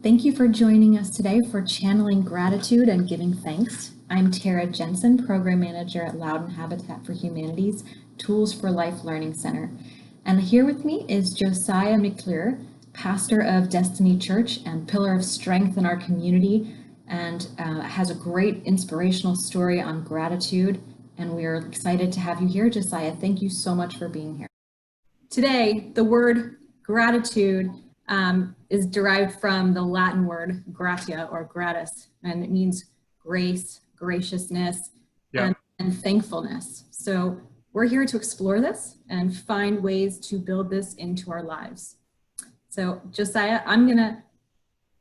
Thank you for joining us today for Channeling Gratitude and Giving Thanks. I'm Tara Jensen, Program Manager at Loudoun Habitat for Humanity's Tools for Life Learning Center. And here with me is Josiah McClure, pastor of Destiny Church and pillar of strength in our community, and has a great inspirational story on gratitude. And we are excited to have you here, Josiah. Thank you so much for being here. Today, the word gratitude is derived from the Latin word gratia or gratis, and it means grace, graciousness, and thankfulness. So we're here to explore this and find ways to build this into our lives. So Josiah, I'm gonna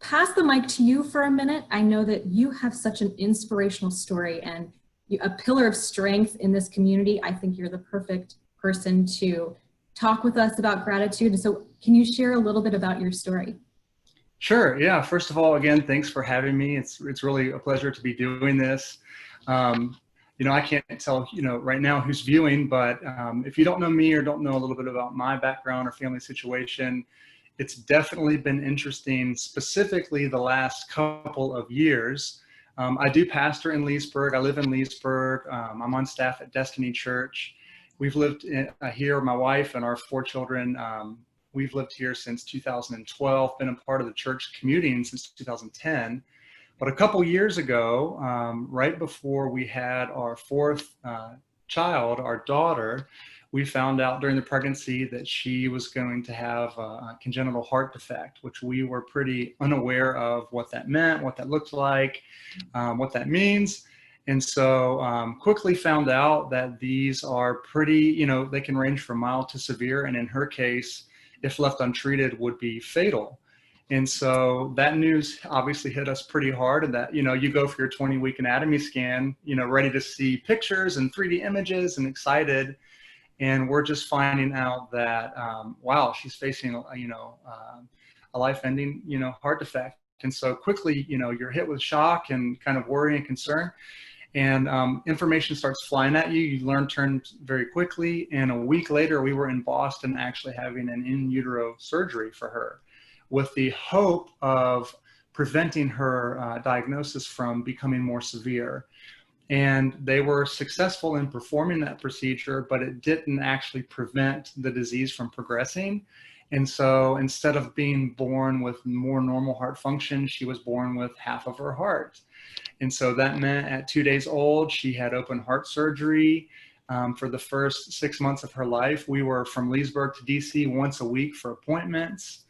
pass the mic to you for a minute. I know that you have such an inspirational story and a pillar of strength in this community. I think you're the perfect person to talk with us about gratitude. So can you share a little bit about your story? Sure. Yeah. First of all, again, thanks for having me. It's really a pleasure to be doing this. I can't tell, right now who's viewing, but if you don't know me or don't know a little bit about my background or family situation, it's definitely been interesting, specifically the last couple of years. I do pastor in Leesburg. I live in Leesburg. I'm on staff at Destiny Church. We've lived here, my wife and our 4 children. We've lived here since 2012, been a part of the church commuting since 2010. But a couple years ago, right before we had our 4th child, our daughter, we found out during the pregnancy that she was going to have a congenital heart defect, which we were pretty unaware of what that meant, what that looked like, what that means. And so quickly found out that these are pretty, they can range from mild to severe. And in her case, if left untreated, would be fatal. And so that news obviously hit us pretty hard, and that, you go for your 20-week anatomy scan, ready to see pictures and 3D images and excited. And we're just finding out that, wow, she's facing, a life-ending, heart defect. And so quickly, you're hit with shock and kind of worry and concern. And information starts flying at you. You learn terms very quickly. And a week later, we were in Boston actually having an in utero surgery for her, with the hope of preventing her diagnosis from becoming more severe. And they were successful in performing that procedure, but it didn't actually prevent the disease from progressing. And so instead of being born with more normal heart function, she was born with half of her heart. And so that meant at 2 days old, she had open heart surgery. For the first 6 months of her life, we were from Leesburg to DC once a week for appointments.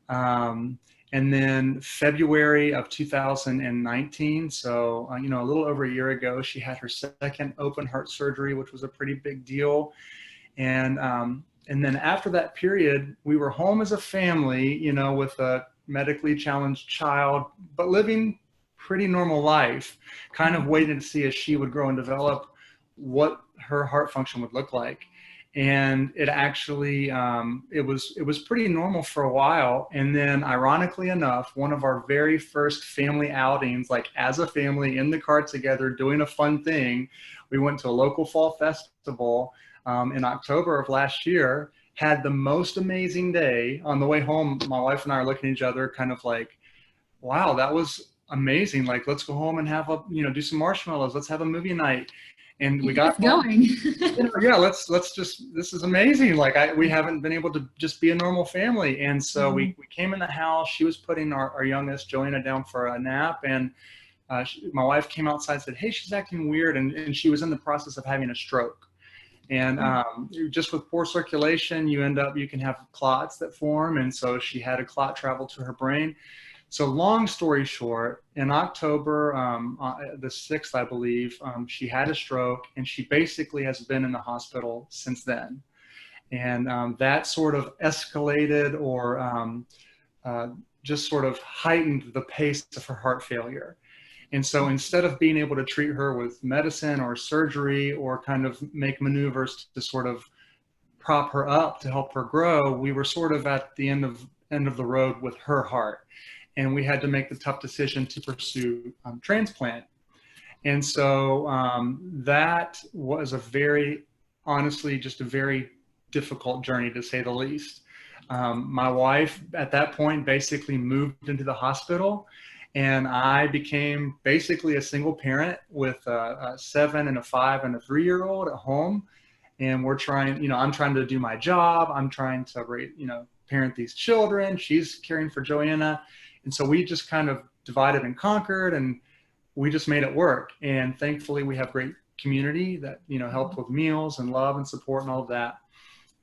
And then February of 2019, so, a little over a year ago, she had her 2nd open heart surgery, which was a pretty big deal. And then after that period, we were home as a family, with a medically challenged child, but living pretty normal life, kind of waiting to see as she would grow and develop what her heart function would look like. And it actually, it was pretty normal for a while. And then ironically enough, one of our very first family outings, like as a family in the car together, doing a fun thing, we went to a local fall festival in October of last year, had the most amazing day. On the way home, my wife and I are looking at each other kind of like, wow, that was amazing. Like, let's go home and have do some marshmallows. Let's have a movie night. And we got going. let's just, this is amazing. Like we haven't been able to just be a normal family. And so we came in the house. She was putting our youngest Joanna down for a nap. And my wife came outside and said, hey, she's acting weird. And she was in the process of having a stroke. And just with poor circulation, you can have clots that form. And so she had a clot travel to her brain. So long story short, in October, the 6th, I believe, she had a stroke, and she basically has been in the hospital since then. And that sort of escalated or just sort of heightened the pace of her heart failure. And so instead of being able to treat her with medicine or surgery or kind of make maneuvers to sort of prop her up to help her grow, we were sort of at the end of the road with her heart. And we had to make the tough decision to pursue transplant. And so that was honestly, just a very difficult journey, to say the least. My wife at that point basically moved into the hospital, and I became basically a single parent with a 7 and a 5 and a 3-year-old at home. And we're trying, I'm trying to do my job. I'm trying to, parent these children. She's caring for Joanna. And so we just kind of divided and conquered, and we just made it work. And thankfully we have great community that, helped with meals and love and support and all of that.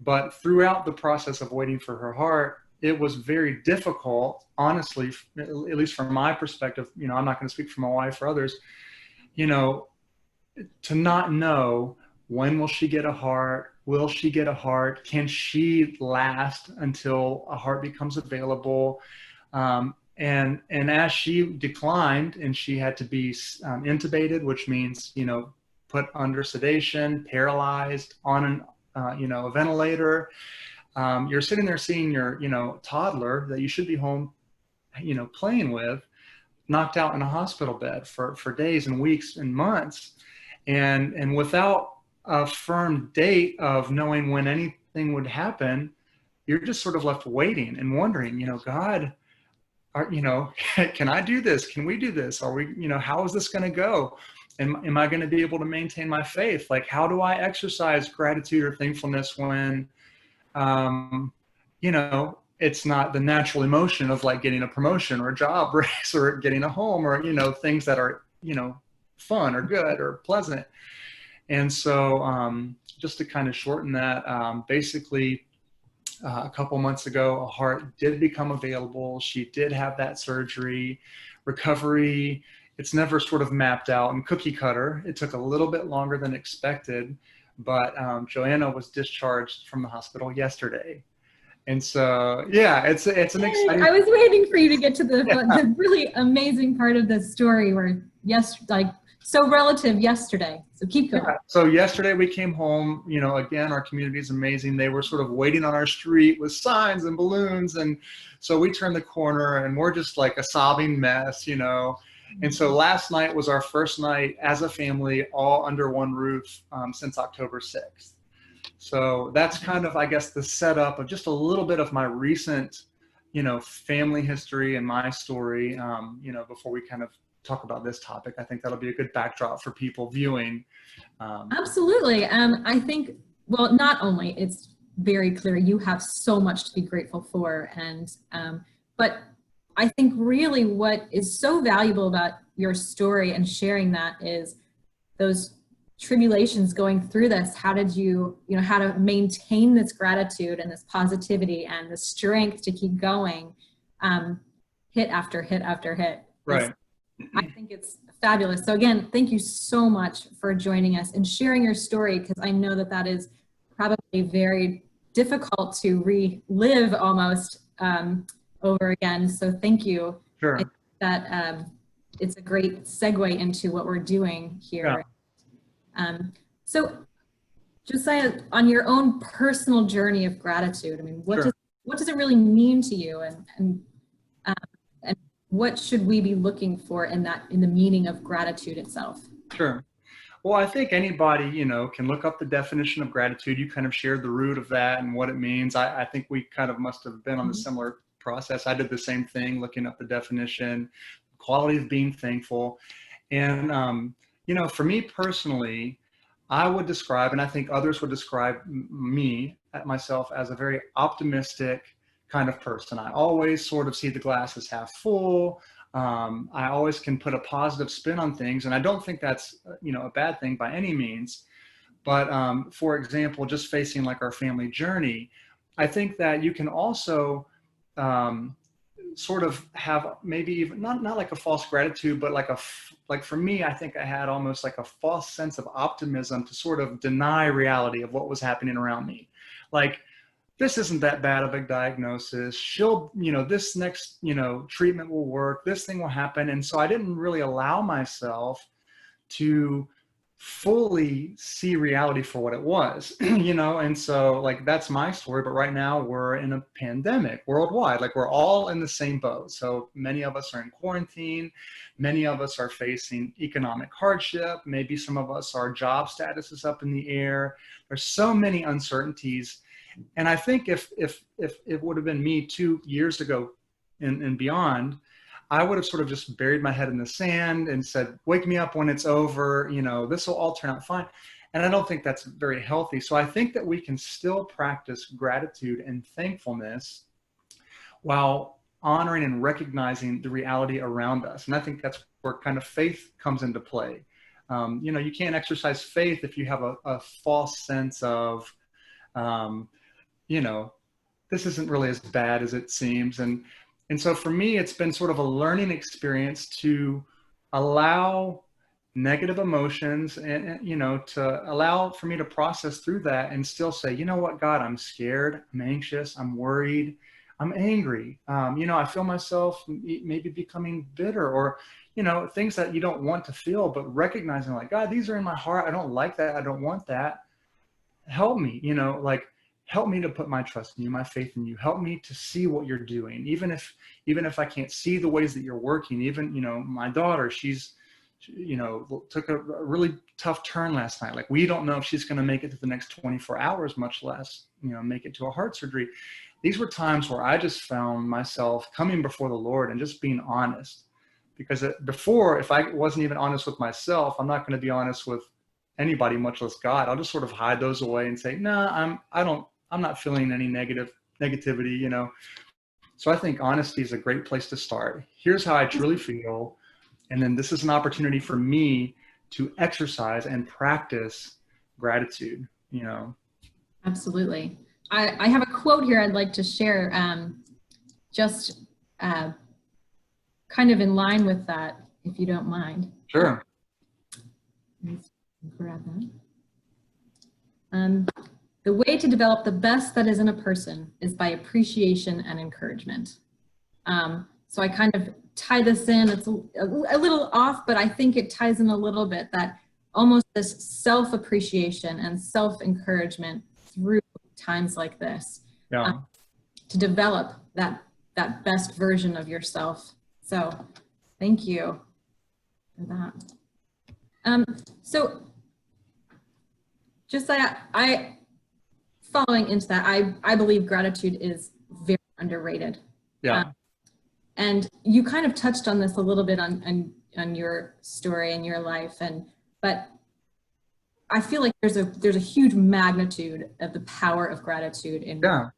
But throughout the process of waiting for her heart, it was very difficult, honestly, at least from my perspective. I'm not going to speak for my wife or others, you know, to not know, when will she get a heart? Will she get a heart? Can she last until a heart becomes available? And as she declined and she had to be intubated, which means, put under sedation, paralyzed, on a ventilator, you're sitting there seeing your, toddler that you should be home, playing with, knocked out in a hospital bed for days and weeks and months. And without a firm date of knowing when anything would happen, you're just sort of left waiting and wondering, God, can I do this? Can we do this? Are we, how is this going to go? And am I going to be able to maintain my faith? Like, how do I exercise gratitude or thankfulness when, it's not the natural emotion of like getting a promotion or a job raise or getting a home or, things that are, fun or good or pleasant. And so just to kind of shorten that, basically a couple months ago, a heart did become available. She did have that surgery. Recovery, it's never sort of mapped out and cookie cutter. It took a little bit longer than expected, but Joanna was discharged from the hospital yesterday. And so, yeah, it's an exciting. I was waiting for you to get to the really amazing part of the story where so relative yesterday. So keep going. Yeah. So yesterday we came home, again, our community is amazing. They were sort of waiting on our street with signs and balloons. And so we turned the corner and we're just like a sobbing mess, And so last night was our first night as a family, all under one roof, since October 6th. So that's kind of, I guess, the setup of just a little bit of my recent, family history and my story, before we kind of talk about this topic. I think that'll be a good backdrop for people viewing. Absolutely. I think, well, not only it's very clear you have so much to be grateful for, but I think really what is so valuable about your story and sharing that is those tribulations going through this. How did you, how to maintain this gratitude and this positivity and the strength to keep going, hit after hit after hit. Right. I think it's fabulous. So again, thank you so much for joining us and sharing your story, because I know that that is probably very difficult to relive almost over again. So thank you. Sure. I think that it's a great segue into what we're doing here. Yeah. So Josiah, on your own personal journey of gratitude, I mean, what does it really mean to you, and what should we be looking for in the meaning of gratitude itself? Sure. Well, I think anybody, can look up the definition of gratitude. You kind of shared the root of that and what it means. I think we kind of must have been on the similar process. I did the same thing, looking up the definition, quality of being thankful. And, for me personally, I would describe, and I think others would describe myself as a very optimistic kind of person. I always sort of see the glass as half full. I always can put a positive spin on things, and I don't think that's a bad thing by any means. But for example, just facing like our family journey, I think that you can also sort of have maybe even not like a false gratitude, but like for me, I think I had almost like a false sense of optimism to sort of deny reality of what was happening around me. Like, this isn't that bad of a diagnosis. This next, treatment will work. This thing will happen. And so I didn't really allow myself to fully see reality for what it was, and so like, that's my story. But right now we're in a pandemic worldwide, like we're all in the same boat. So many of us are in quarantine. Many of us are facing economic hardship. Maybe some of us, our job status is up in the air. There's so many uncertainties. And I think if it would have been me 2 years ago and beyond, I would have sort of just buried my head in the sand and said, wake me up when it's over, this will all turn out fine. And I don't think that's very healthy. So I think that we can still practice gratitude and thankfulness while honoring and recognizing the reality around us. And I think that's where kind of faith comes into play. You can't exercise faith if you have a false sense of, this isn't really as bad as it seems. And so for me, it's been sort of a learning experience to allow negative emotions and to allow for me to process through that and still say, you know what, God, I'm scared, I'm anxious, I'm worried, I'm angry. I feel myself maybe becoming bitter or, things that you don't want to feel, but recognizing like, God, these are in my heart. I don't like that. I don't want that. Help me, help me to put my trust in you, my faith in you. Help me to see what you're doing. Even if I can't see the ways that you're working, even, my daughter, she's, took a really tough turn last night. Like, we don't know if she's going to make it to the next 24 hours, much less, make it to a heart surgery. These were times where I just found myself coming before the Lord and just being honest. Because before, if I wasn't even honest with myself, I'm not going to be honest with anybody, much less God. I'll just sort of hide those away and say, no, I'm not feeling any negativity, So I think honesty is a great place to start. Here's how I truly feel. And then this is an opportunity for me to exercise and practice gratitude, Absolutely. I have a quote here I'd like to share, just kind of in line with that, if you don't mind. Sure. Let's grab that. The way to develop the best that is in a person is by appreciation and encouragement. So I kind of tie this in. It's a little off, but I think it ties in a little bit, that almost this self-appreciation and self-encouragement through times like this, to develop that best version of yourself. So thank you for that. So just I following into that, I believe gratitude is very underrated. Yeah. And you kind of touched on this a little bit on your story and your life, but I feel like there's a huge magnitude of the power of gratitude in life.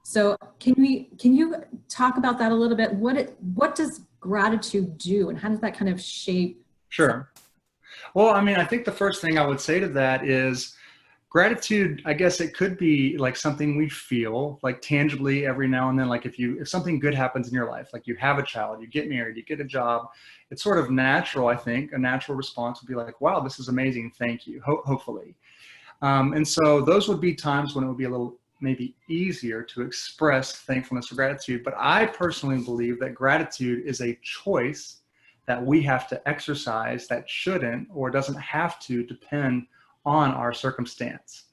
So can you talk about that a little bit? What does gratitude do, and how does that kind of shape? Sure. Well, I think the first thing I would say to that is gratitude. I guess it could be like something we feel like tangibly every now and then. Like if something good happens in your life, like you have a child, you get married, you get a job, it's sort of natural. I think a natural response would be like, wow, this is amazing. Thank you. Hopefully. And so those would be times when it would be a little maybe easier to express thankfulness or gratitude. But I personally believe that gratitude is a choice that we have to exercise that shouldn't or doesn't have to depend on our circumstance.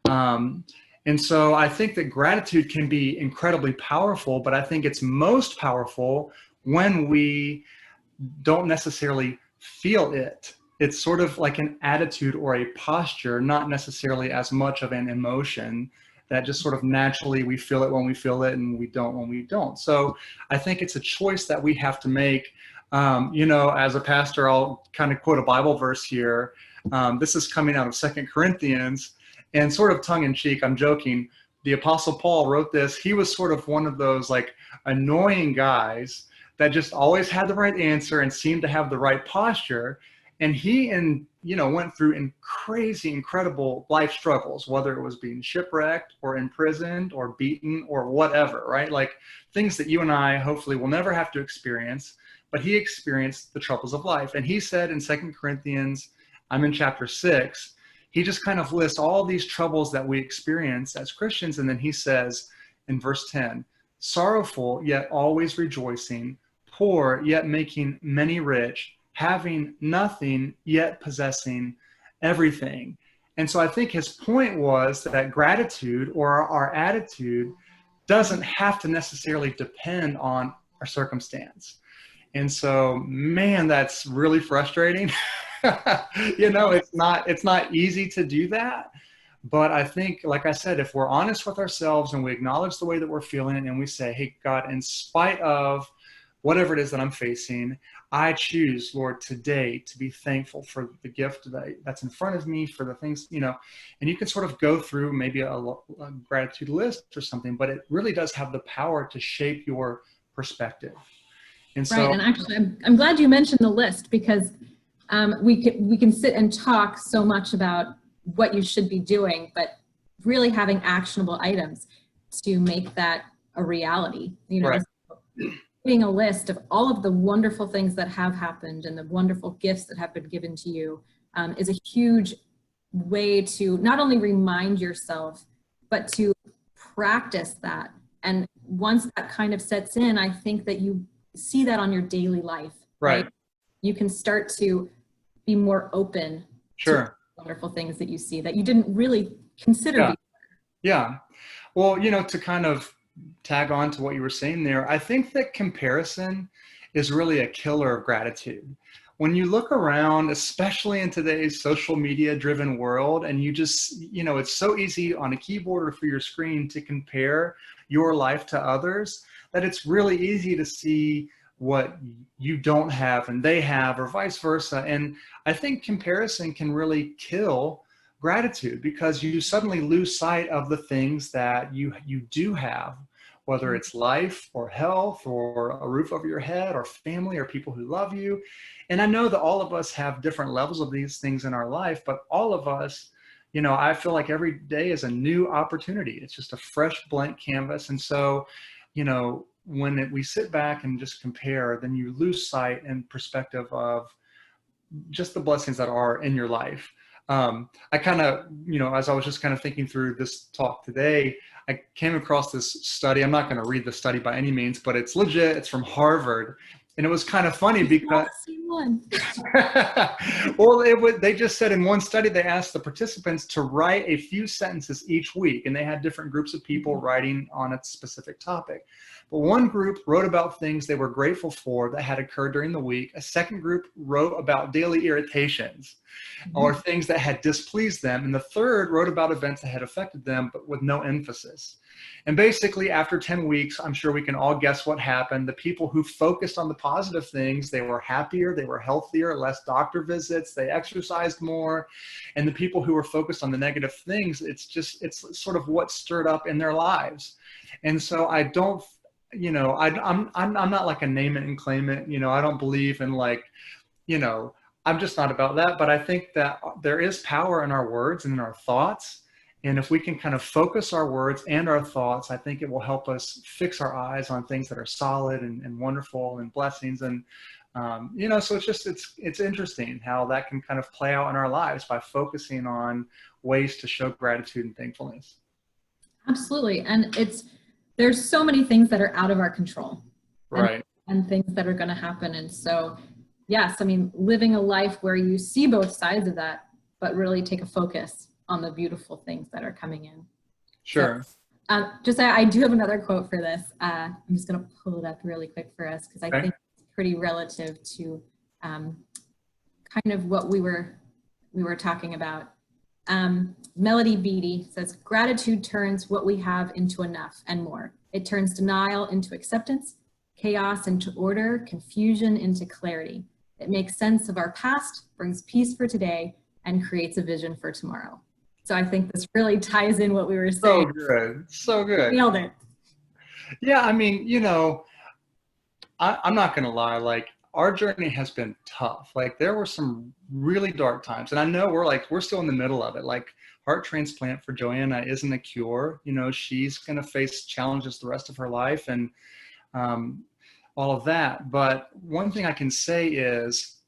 And so I think that gratitude can be incredibly powerful, but I think it's most powerful when we don't necessarily feel it. It's sort of like an attitude or a posture, not necessarily as much of an emotion, that just sort of naturally we feel it when we feel it and we don't when we don't. So I think it's a choice that we have to make. As a pastor, I'll kind of quote a Bible verse here. This is coming out of 2 Corinthians, and sort of tongue in cheek, I'm joking. The Apostle Paul wrote this. He was sort of one of those like annoying guys that just always had the right answer and seemed to have the right posture. And he went through crazy, incredible life struggles, whether it was being shipwrecked or imprisoned or beaten or whatever, right? Like things that you and I hopefully will never have to experience, but he experienced the troubles of life. And he said in 2 Corinthians, I'm in chapter 6, he just kind of lists all these troubles that we experience as Christians. And then he says in verse 10, sorrowful, yet always rejoicing, poor, yet making many rich, having nothing, yet possessing everything. And so I think his point was that gratitude or our attitude doesn't have to necessarily depend on our circumstance. And so, man, that's really frustrating. It's not easy to do that. But I think, like I said, if we're honest with ourselves and we acknowledge the way that we're feeling and we say, hey, God, in spite of whatever it is that I'm facing, I choose, Lord, today to be thankful for the gift that's in front of me, for the things, and you can sort of go through maybe a gratitude list or something, but it really does have the power to shape your perspective. And Right, so, and actually, I'm glad you mentioned the list because we can sit and talk so much about what you should be doing, but really having actionable items to make that a reality. right, Creating a list of all of the wonderful things that have happened and the wonderful gifts that have been given to you is a huge way to not only remind yourself, but to practice that. And once that kind of sets in, I think that you see that on your daily life, right? right, You can start to be more open to sure, wonderful things that you see that you didn't really consider yeah, before. yeah. Well, to kind of tag on to what you were saying there, I think that comparison is really a killer of gratitude. When you look around, especially in today's social media driven world, and you just, it's so easy on a keyboard or through your screen to compare your life to others that it's really easy to see what you don't have and they have, or vice versa. And I think comparison can really kill gratitude because you suddenly lose sight of the things that you do have, whether it's life or health or a roof over your head or family or people who love you. And I know that all of us have different levels of these things in our life, but all of us, I feel like every day is a new opportunity. It's just a fresh blank canvas. And so, when we sit back and just compare, then you lose sight and perspective of just the blessings that are in your life. I kind of, as I was just kind of thinking through this talk today, I came across this study. I'm not going to read the study by any means, but it's legit. It's from Harvard. And it was kind of funny because, One. well, they just said in one study, they asked the participants to write a few sentences each week, and they had different groups of people writing on a specific topic. But one group wrote about things they were grateful for that had occurred during the week. A second group wrote about daily irritations or things that had displeased them. And the third wrote about events that had affected them, but with no emphasis. And basically, after 10 weeks, I'm sure we can all guess what happened. The people who focused on the positive things, they were happier, they were healthier, less doctor visits, they exercised more. And the people who were focused on the negative things, it's sort of what stirred up in their lives. And so I don't, I'm not like a name it and claim it. I don't believe in I'm just not about that. But I think that there is power in our words and in our thoughts. And if we can kind of focus our words and our thoughts, I think it will help us fix our eyes on things that are solid and wonderful and blessings. And, so it's interesting how that can kind of play out in our lives by focusing on ways to show gratitude and thankfulness. Absolutely. And there's so many things that are out of our control. Right. And things that are going to happen. And so, yes, I mean, living a life where you see both sides of that, but really take a focus on the beautiful things that are coming in. Sure. So, I do have another quote for this. I'm just going to pull it up really quick for us because I think it's pretty relative to kind of what we were talking about. Melody Beattie says, gratitude turns what we have into enough and more. It turns denial into acceptance, chaos into order, confusion into clarity. It makes sense of our past, brings peace for today, and creates a vision for tomorrow. So I think this really ties in what we were saying. So good. So good. Nailed it. Yeah, I mean, I'm not going to lie. Like, our journey has been tough. Like, there were some really dark times. And I know we're still in the middle of it. Like, heart transplant for Joanna isn't a cure. She's going to face challenges the rest of her life and all of that. But one thing I can say is,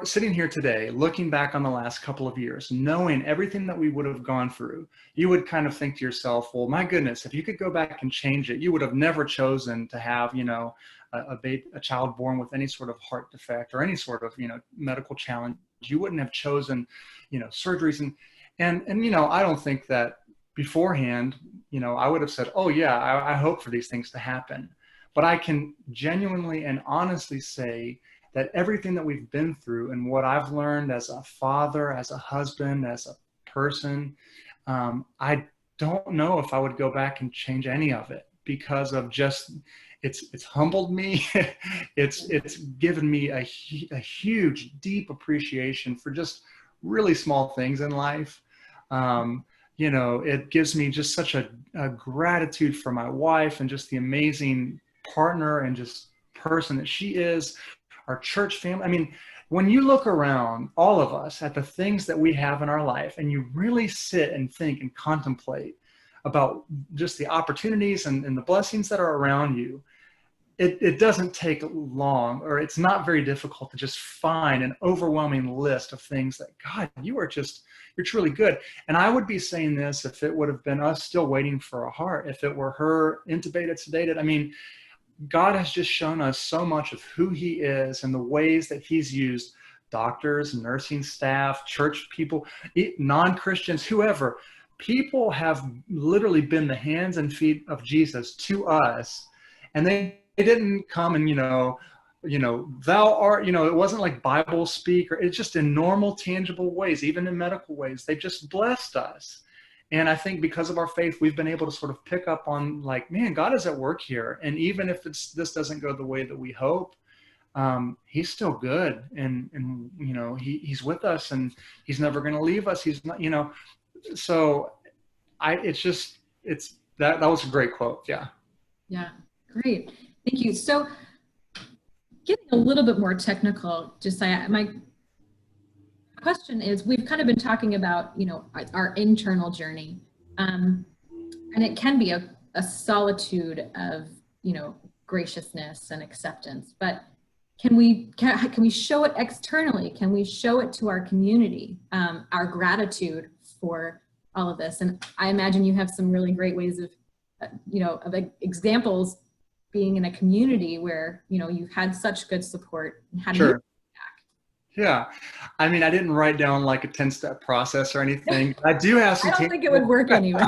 sitting here today, looking back on the last couple of years, knowing everything that we would have gone through, you would kind of think to yourself, well, my goodness, if you could go back and change it, you would have never chosen to have, a child born with any sort of heart defect or any sort of, medical challenge. You wouldn't have chosen, surgeries. And I don't think that beforehand, I would have said, oh yeah, I hope for these things to happen. But I can genuinely and honestly say that everything that we've been through and what I've learned as a father, as a husband, as a person, I don't know if I would go back and change any of it because of just it's humbled me. It's given me a huge, deep appreciation for just really small things in life. You know, it gives me just such a gratitude for my wife and just the amazing partner and just person that she is, our church family. I mean, when you look around, all of us, at the things that we have in our life, and you really sit and think and contemplate about just the opportunities and the blessings that are around you, it doesn't take long, or it's not very difficult to just find an overwhelming list of things that, God, you're truly good. And I would be saying this if it would have been us still waiting for a heart, if it were her intubated, sedated. I mean, God has just shown us so much of who he is and the ways that he's used doctors, nursing staff, church people, non-Christians, whoever. People have literally been the hands and feet of Jesus to us. And they didn't come and, thou art, it wasn't like Bible speak, or it's just in normal, tangible ways, even in medical ways. They just blessed us. And I think because of our faith, we've been able to sort of pick up on, like, man, God is at work here. And even if this doesn't go the way that we hope, he's still good. And he's with us, and he's never going to leave us. He's not, so that was a great quote. Yeah. Yeah. Great. Thank you. So getting a little bit more technical, my question is, we've kind of been talking about, our internal journey, and it can be a solitude of, graciousness and acceptance, but can we show it externally? Can we show it to our community, our gratitude for all of this? And I imagine you have some really great ways of, of examples being in a community where, you've had such good support. And how do you Yeah. I mean, I didn't write down like a 10-step process or anything. I do have some. I don't think it would work anyway.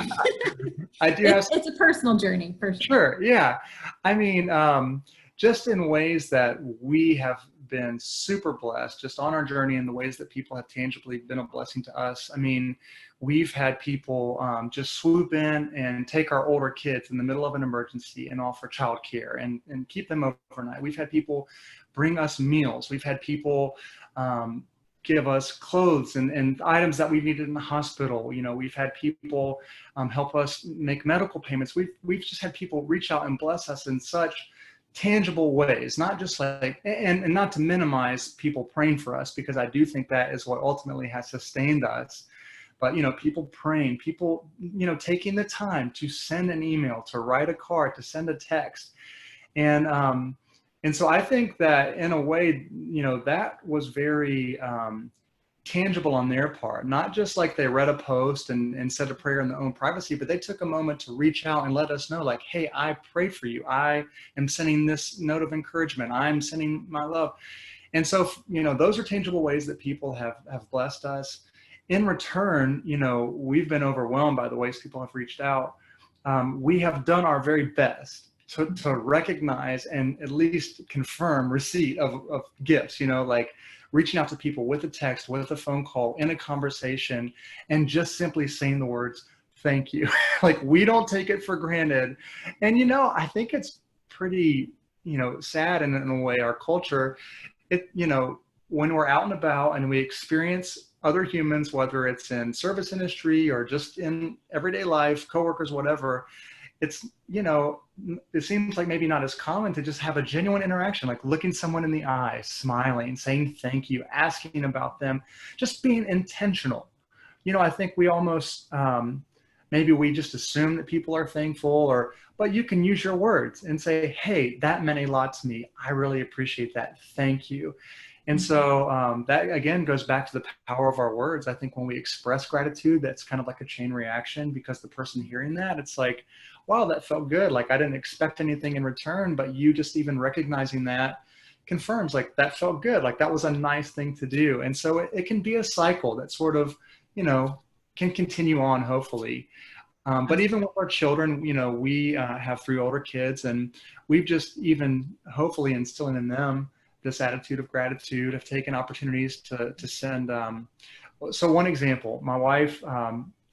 It's a personal journey for sure. Sure. Yeah. I mean, just in ways that we have been super blessed, just on our journey, in the ways that people have tangibly been a blessing to us. I mean, we've had people just swoop in and take our older kids in the middle of an emergency and offer childcare and keep them overnight. We've had people bring us meals. We've had people give us clothes and items that we needed in the hospital. We've had people help us make medical payments. We've just had people reach out and bless us in such tangible ways, not just like, and not to minimize people praying for us, because I do think that is what ultimately has sustained us. But, people praying, people, taking the time to send an email, to write a card, to send a text. And so I think that in a way, that was very tangible on their part, not just like they read a post and said a prayer in their own privacy, but they took a moment to reach out and let us know, like, hey, I prayed for you. I am sending this note of encouragement. I'm sending my love. And so, those are tangible ways that people have blessed us. In return, we've been overwhelmed by the ways people have reached out. We have done our very best to recognize and at least confirm receipt of gifts, like reaching out to people with a text, with a phone call, in a conversation, and just simply saying the words, thank you. Like, we don't take it for granted. And, I think it's pretty, sad in a way, our culture, when we're out and about and we experience other humans, whether it's in service industry or just in everyday life, coworkers, whatever, it's, it seems like maybe not as common to just have a genuine interaction, like looking someone in the eye, smiling, saying thank you, asking about them, just being intentional. I think we almost, maybe we just assume that people are thankful, but you can use your words and say, hey, that meant a lot to me. I really appreciate that. Thank you. And so that, again, goes back to the power of our words. I think when we express gratitude, that's kind of like a chain reaction, because the person hearing that, it's like, wow, that felt good. Like, I didn't expect anything in return, but you just even recognizing that confirms, like, that felt good. Like, that was a nice thing to do. And so it can be a cycle that sort of, can continue on, hopefully. But even with our children, we have 3 older kids, and we've just even hopefully instilling in them this attitude of gratitude, have taken opportunities to send So one example, my wife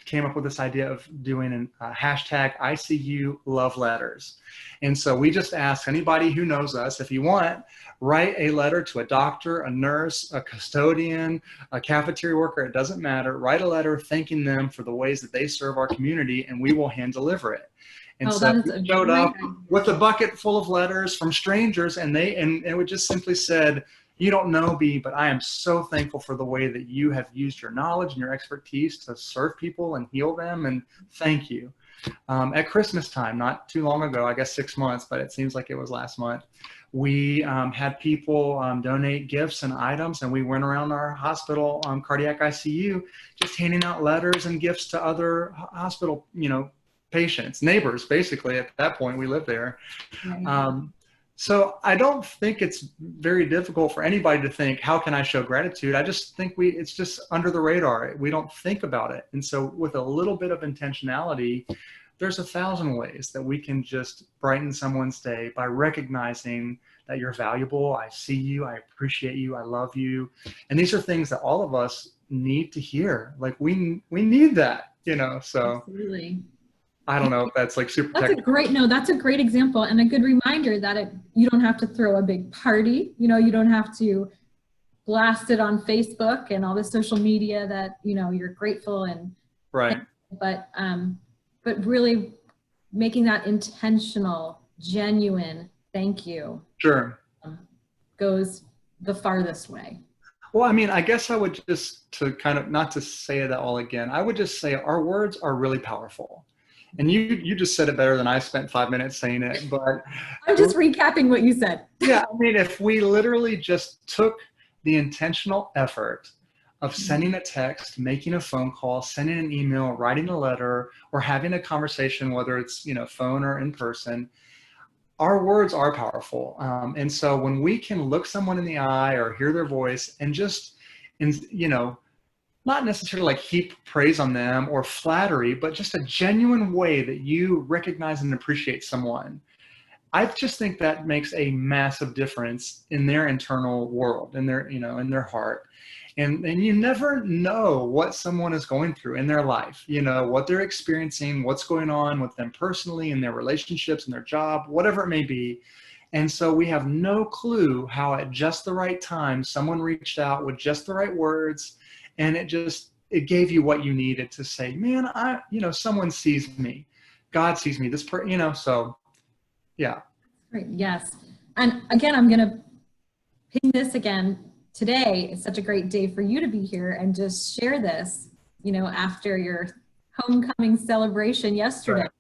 came up with this idea of doing an hashtag ICU love letters. And so we just ask anybody who knows us, if you want, write a letter to a doctor, a nurse, a custodian, a cafeteria worker, it doesn't matter. Write a letter thanking them for the ways that they serve our community, and we will hand deliver it. And Oh, so that is we a showed great up idea. with a bucket full of letters from strangers, and it would just simply said, you don't know me, but I am so thankful for the way that you have used your knowledge and your expertise to serve people and heal them, and thank you. At Christmas time, not too long ago, I guess 6 months, but it seems like it was last month, we had people donate gifts and items, and we went around our hospital cardiac ICU just handing out letters and gifts to other hospital, patients, neighbors, basically. At that point, we lived there. Right. So I don't think it's very difficult for anybody to think, how can I show gratitude? I just think it's just under the radar. We don't think about it. And so with a little bit of intentionality, there's 1,000 ways that we can just brighten someone's day by recognizing that you're valuable. I see you, I appreciate you, I love you. And these are things that all of us need to hear. Like we need that, so Absolutely. I don't know if that's like super That's technical. that's a great example and a good reminder that you don't have to throw a big party. You don't have to blast it on Facebook and all the social media that, you're grateful and, Right. but really making that intentional, genuine thank you Sure. goes the farthest way. Well, I mean, I guess I would just, to kind of, not to say that all again, I would just say our words are really powerful. And you just said it better than I spent 5 minutes saying it, but I'm just recapping what you said. yeah, I mean, if we literally just took the intentional effort of sending a text, making a phone call, sending an email, writing a letter, or having a conversation, whether it's, phone or in person, our words are powerful. And so when we can look someone in the eye or hear their voice and just, not necessarily like heap praise on them or flattery, but just a genuine way that you recognize and appreciate someone, I just think that makes a massive difference in their internal world, in their heart. And you never know what someone is going through in their life, what they're experiencing, what's going on with them personally, in their relationships, in their job, whatever it may be. And so we have no clue how at just the right time, someone reached out with just the right words, and it gave you what you needed to say, man, someone sees me. God sees me, so yeah. Great. Yes. And again, I'm going to ping this again. Today is such a great day for you to be here and just share this, after your homecoming celebration yesterday. Right.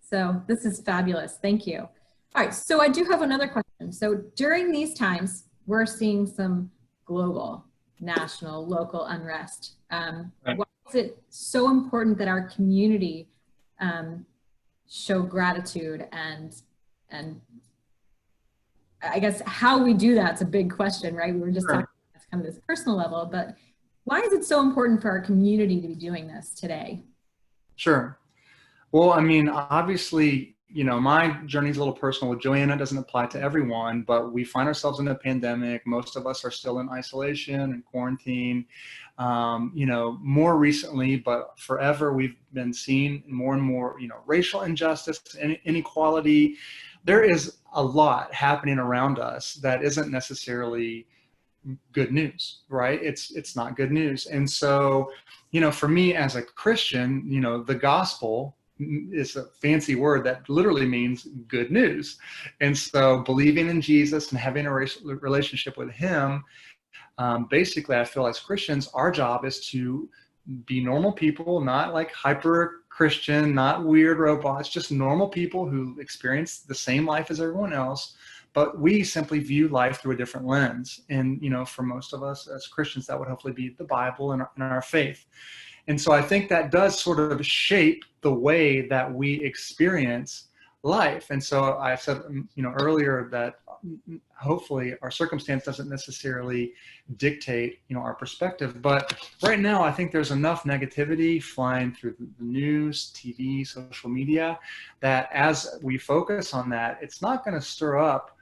So this is fabulous. Thank you. All right. So I do have another question. So during these times, we're seeing some global, national, local unrest. Right. Why is it so important that our community show gratitude and I guess how we do that's a big question, right? We were just talking about kind of this personal level, but why is it so important for our community to be doing this today? Sure. Well, I mean, obviously, my journey is a little personal with Joanna. It doesn't apply to everyone, but we find ourselves in a pandemic. Most of us are still in isolation and quarantine. More recently, but forever, we've been seeing more and more, racial injustice and inequality. There is a lot happening around us that isn't necessarily good news, right? It's not good news. And so, for me as a Christian, the gospel is a fancy word that literally means good news. And so believing in Jesus and having a relationship with him, basically, I feel as Christians, our job is to be normal people, not like hyper Christian, not weird robots, just normal people who experience the same life as everyone else, but we simply view life through a different lens. And, for most of us as Christians, that would hopefully be the Bible and our faith. And so I think that does sort of shape the way that we experience life. And so I said, earlier that hopefully our circumstance doesn't necessarily dictate, our perspective. But right now, I think there's enough negativity flying through the news, TV, social media, that as we focus on that, it's not going to stir up,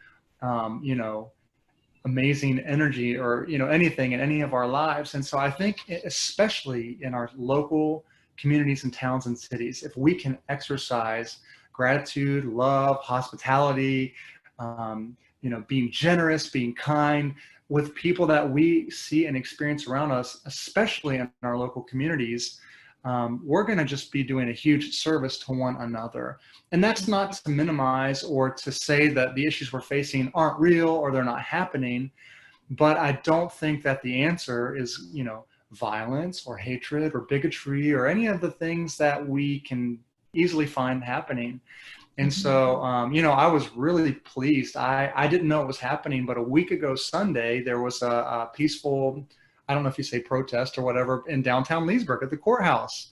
amazing energy or, anything in any of our lives. And so I think especially in our local communities and towns and cities, if we can exercise gratitude, love, hospitality, being generous, being kind with people that we see and experience around us, especially in our local communities, we're going to just be doing a huge service to one another. And that's not to minimize or to say that the issues we're facing aren't real or they're not happening. But I don't think that the answer is, violence or hatred or bigotry or any of the things that we can easily find happening. And so, I was really pleased. I didn't know it was happening, but a week ago Sunday, there was a peaceful, I don't know if you say protest or whatever, in downtown Leesburg at the courthouse.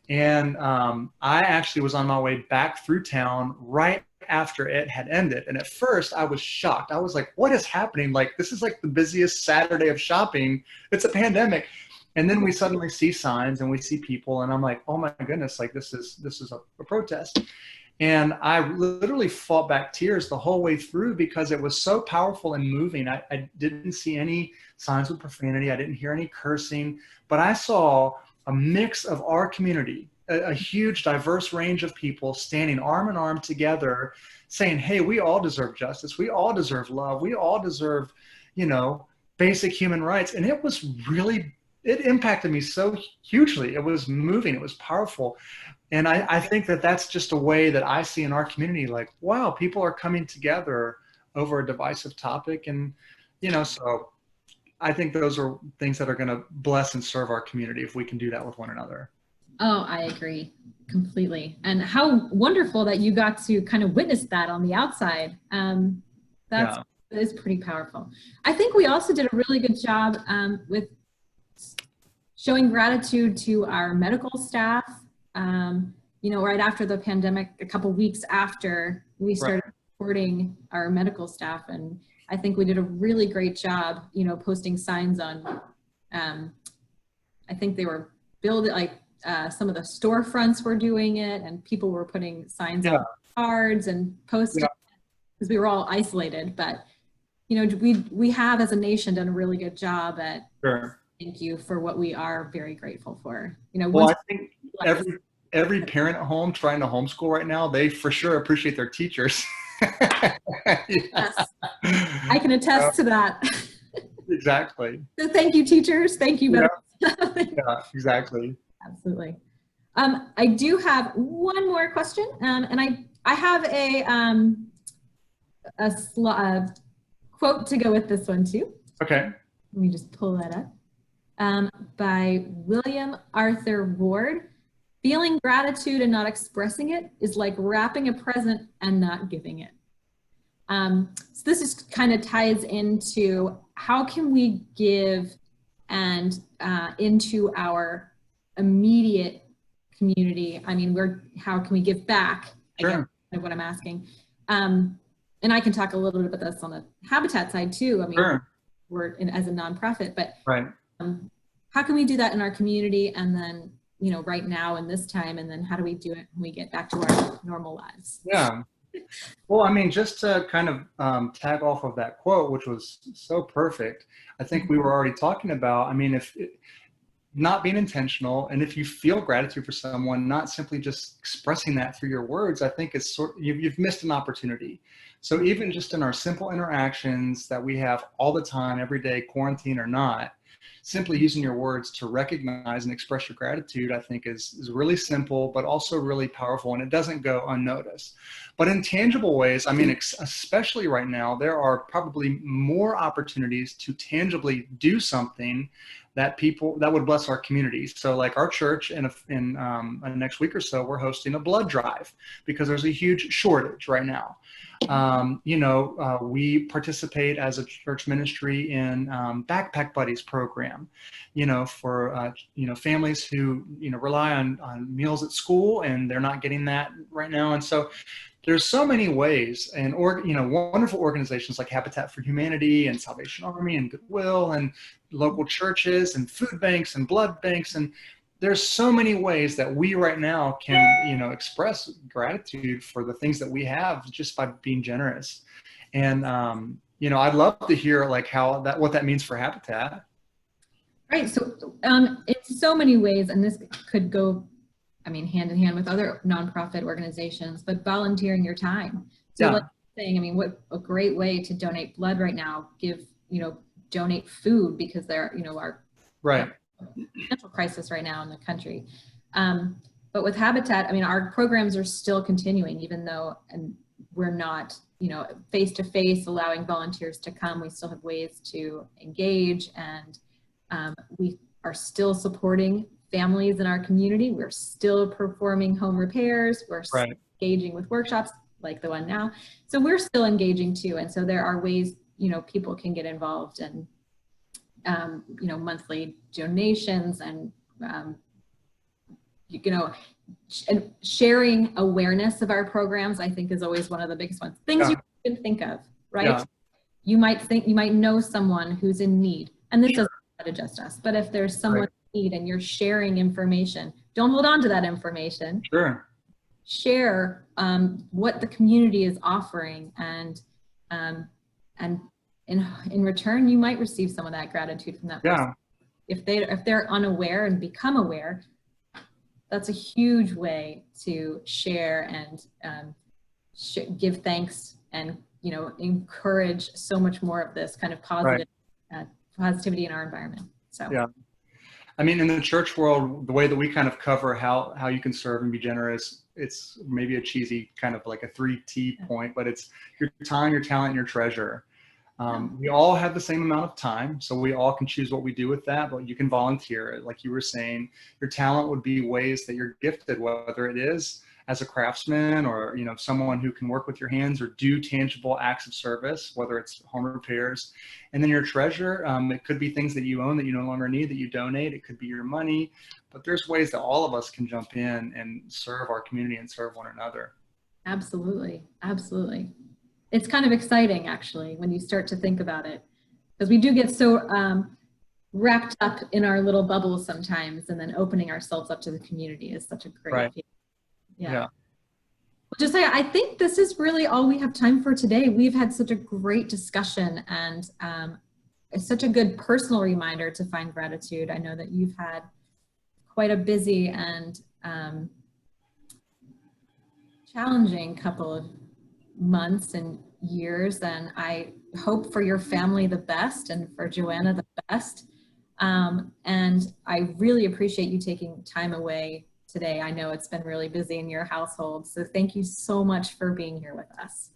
And I actually was on my way back through town right after it had ended. And at first I was shocked. I was like, what is happening? Like, this is like the busiest Saturday of shopping. It's a pandemic. And then we suddenly see signs and we see people, and I'm like, oh my goodness, like this is a protest. And I literally fought back tears the whole way through because it was so powerful and moving. I didn't see any signs of profanity. I didn't hear any cursing, but I saw a mix of our community, a huge diverse range of people standing arm in arm together saying, hey, we all deserve justice. We all deserve love. We all deserve, basic human rights. And it impacted me so hugely. It was moving. It was powerful. And I think that that's just a way that I see in our community, like, wow, people are coming together over a divisive topic. And, so I think those are things that are going to bless and serve our community if we can do that with one another. Oh, I agree completely. And how wonderful that you got to kind of witness that on the outside. That is pretty powerful. I think we also did a really good job with showing gratitude to our medical staff. Right after the pandemic, a couple weeks after we started supporting our medical staff. And I think we did a really great job, posting signs on, I think they were building, some of the storefronts were doing it, and people were putting signs on cards and posting because we were all isolated. But, we have as a nation done a really good job at thank you for what we are very grateful for. Well, I think every parent at home trying to homeschool right now, they for sure appreciate their teachers. Yes, I can attest to that. Exactly. So thank you, teachers. Thank you. Yeah, exactly. Absolutely. I do have one more question, and I have a quote to go with this one too. Okay. Let me just pull that up. By William Arthur Ward. Feeling gratitude and not expressing it is like wrapping a present and not giving it. So this is kind of ties into how can we give and into our immediate community. I mean, how can we give back? Sure. I guess is what I'm asking. And I can talk a little bit about this on the Habitat side too. I mean, we're as a nonprofit, but how can we do that in our community, and then right now in this time, and then how do we do it when we get back to our normal lives? Yeah. Well, I mean, just to kind of tag off of that quote, which was so perfect, I think we were already talking about, I mean, if not being intentional, and if you feel gratitude for someone, not simply just expressing that through your words, I think it's you've missed an opportunity. So even just in our simple interactions that we have all the time, every day, quarantine or not, simply using your words to recognize and express your gratitude, I think is really simple, but also really powerful, and it doesn't go unnoticed. But in tangible ways, I mean, especially right now, there are probably more opportunities to tangibly do something that would bless our communities. So like our church in the next week or so, we're hosting a blood drive because there's a huge shortage right now. We participate as a church ministry in Backpack Buddies program, for, families who, rely on meals at school and they're not getting that right now. And so there's so many ways, and wonderful organizations like Habitat for Humanity and Salvation Army and Goodwill and local churches and food banks and blood banks, and there's so many ways that we right now can express gratitude for the things that we have just by being generous. And I'd love to hear like what that means for Habitat. Right. So in so many ways, and this could go, I mean, hand in hand with other nonprofit organizations, but volunteering your time. So like Yeah, saying, I mean, what a great way to donate blood right now, donate food because there, our right, financial crisis right now in the country. But with Habitat, I mean, our programs are still continuing, even though and we're not, face to face, allowing volunteers to come. We still have ways to engage, and we are still supporting families in our community. We're still performing home repairs. We're right. engaging with workshops like the one now. So we're still engaging too. And so there are ways, people can get involved and monthly donations and, and sharing awareness of our programs, I think is always one of the biggest ones. Things Yeah, you can think of, right? yeah, You might know someone who's in need, and this sure, doesn't apply to just us, but if there's someone right, in need and you're sharing information, don't hold on to that information. sure. Share what the community is offering, and in return, you might receive some of that gratitude from that person. Yeah, If they're unaware and become aware, that's a huge way to share and give thanks and encourage so much more of this kind of right. positivity in our environment. So Yeah. I mean, in the church world, the way that we kind of cover how you can serve and be generous, it's maybe a cheesy kind of like a 3T point, but it's your time, your talent, and your treasure. We all have the same amount of time, so we all can choose what we do with that, but you can volunteer. Like you were saying, your talent would be ways that you're gifted, whether it is as a craftsman or, someone who can work with your hands or do tangible acts of service, whether it's home repairs. And then your treasure, it could be things that you own that you no longer need, that you donate. It could be your money, but there's ways that all of us can jump in and serve our community and serve one another. absolutely, absolutely. It's kind of exciting actually when you start to think about it, because we do get so wrapped up in our little bubbles sometimes, and then opening ourselves up to the community is such a great Right. feeling. Yeah. Yeah. Well, just say, I think this is really all we have time for today. We've had such a great discussion, and it's such a good personal reminder to find gratitude. I know that you've had quite a busy and challenging couple of months and years, and I hope for your family the best and for Joanna the best. And I really appreciate you taking time away today. I know it's been really busy in your household, so thank you so much for being here with us.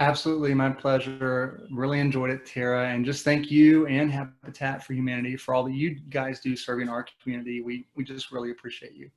Absolutely, my pleasure. Really enjoyed it, Tara. And just thank you and Habitat for Humanity for all that you guys do serving our community. We just really appreciate you.